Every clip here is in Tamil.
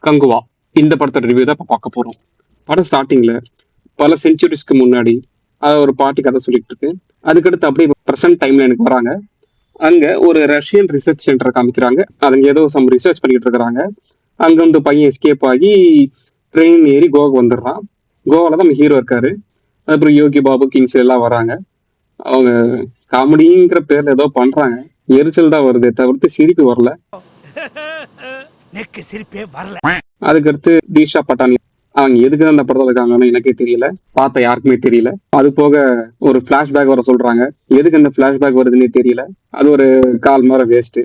கங்குவா இந்த படத்தோட ரிவ்யூ தான் இப்போ பார்க்க போகிறோம். படம் ஸ்டார்டிங்கில் பல செஞ்சுரிஸ்க்கு முன்னாடி அதை ஒரு பாட்டி கதை சொல்லிட்டு இருக்கு. அதுக்கடுத்து அப்படியே ப்ரெசன்ட் டைம்ல எனக்கு வராங்க. அங்கே ஒரு ரஷ்யன் ரிசர்ச் சென்டர் காமிக்கிறாங்க. அதுங்க ஏதோ சம் ரிசர்ச் பண்ணிக்கிட்டு இருக்கிறாங்க. அங்கே வந்து பையன் எஸ்கேப் ஆகி ட்ரெயின் ஏறி கோவாக்கு வந்துடுறான். கோவாவில் தான் நம்ம ஹீரோ இருக்காரு. அதுக்கப்புறம் யோகி பாபு கிங்ஸ் எல்லாம் வராங்க. அவங்க காமெடிங்கிற பேர்ல ஏதோ பண்றாங்க. எரிச்சல் தான் வருதே தவிர்த்து சிரிப்பு வரல. அதுக்கடுத்து தீஷா பட்டானி அவங்க எதுக்கு அந்த படத்துல இருக்காங்கன்னு எனக்கே தெரியல, பார்த்த யாருக்குமே தெரியல. அது போக ஒரு பிளாஷ்பேக் வர சொல்றாங்க. எதுக்கு அந்த பிளாஷ்பேக் வருதுன்னே தெரியல. அது ஒரு கால் மாதிரி வேஸ்ட்.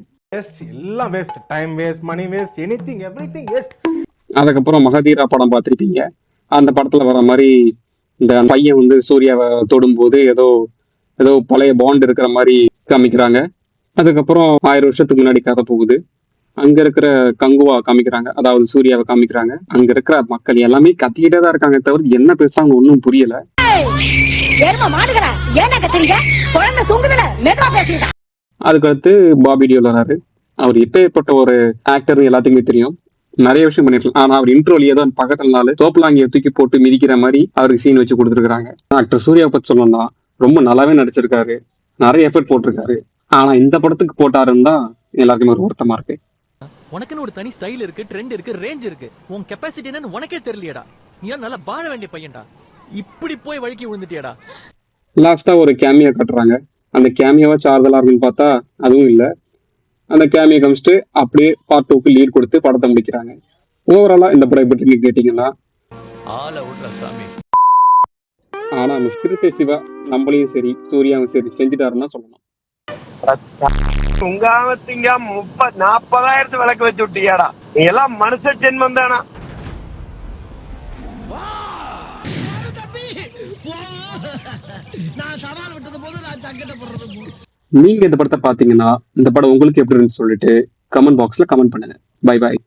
எல்லாம் waste, time waste, money waste, anything everything waste. அதுக்கப்புறம் மகதீரா படம் பார்த்திருப்பீங்க. அந்த படத்துல வர மாதிரி இந்த பையன் வந்து சூர்யாவை தொடும்போது ஏதோ ஏதோ பழைய பாண்ட் இருக்கிற மாதிரி காமிக்கிறாங்க. அதுக்கப்புறம் 1000 வருஷத்துக்கு முன்னாடி கதை போகுது. அங்க இருக்கிற கங்குவா காமிக்கிறாங்க, அதாவது சூர்யாவை காமிக்கிறாங்க. அங்க இருக்கிற மக்கள் எல்லாமே கத்திக்கிட்டே தான் இருக்காங்க தவிர என்ன பேசுறாங்கன்னு ஒன்றும் புரியல. அதுக்கடுத்து பாபி டியோல் வராரு. அவர் எப்பேற்பட்ட ஒரு ஆக்டர் எல்லாத்துக்குமே தெரியும். நிறைய விஷயம் பண்ணிருக்கலாம். ஆனா அவர் இன்ட்ரோல ஏதோ பக்கத்துல நாள் தோப்பலாங்கிய தூக்கி போட்டு மிதிக்கிற மாதிரி அவருக்கு சீன் வச்சு கொடுத்துருக்காங்க. ஆக்டர் சூர்யாவை பத்தி சொல்லணும்னா ரொம்ப நல்லாவே நடிச்சிருக்காரு, நிறைய எஃபர்ட் போட்டிருக்காரு. ஆனா இந்த படத்துக்கு போட்டாருன்னு தான் எல்லாருக்குமே ஒரு வருத்தமா இருக்கு. உனக்குன்னு ஒரு தனி ஸ்டைல் இருக்கு, ட்ரெண்ட் இருக்கு, ரேஞ்ச் இருக்கு. உன் கெபாசிட்டி என்னன்னு உனக்கே தெரியலையடா. நீ நல்லா வாழ வேண்டிய பையன்டா. இப்படி போய் வழுக்கி விழுந்துட்டியடா. லாஸ்டா ஒரு கேமியா கட்டுறாங்க. அந்த கேமியாவா சார்தலா இருக்குன்னு பார்த்தா அதுவும் இல்லை. அந்த கேமியா காமிச்சிட்டு அப்படியே பார்ட் 2க்கு லீட் கொடுத்து படத்தை முடிக்கிறாங்க. ஓவராலா இந்த படம் பற்றி நீங்க கேட்டீங்கன்னா, ஆனா நம்ம சிறுத்தை சிவா நம்மளையும் சரி சூர்யாவும் சரி செஞ்சுட்டாருன்னா சொல்லணும். உங்காமத்திங்க 40,000 விளக்கு வச்சு விட்டியாடா. நீ எல்லாம் மனுஷ ஜென்மம் தானா? நீங்க இந்த படத்தை பாத்தீங்கன்னா இந்த படம் உங்களுக்கு எப்படி சொல்லிட்டு கமெண்ட் பாக்ஸ்ல கமெண்ட் பண்ணுங்க. Bye bye.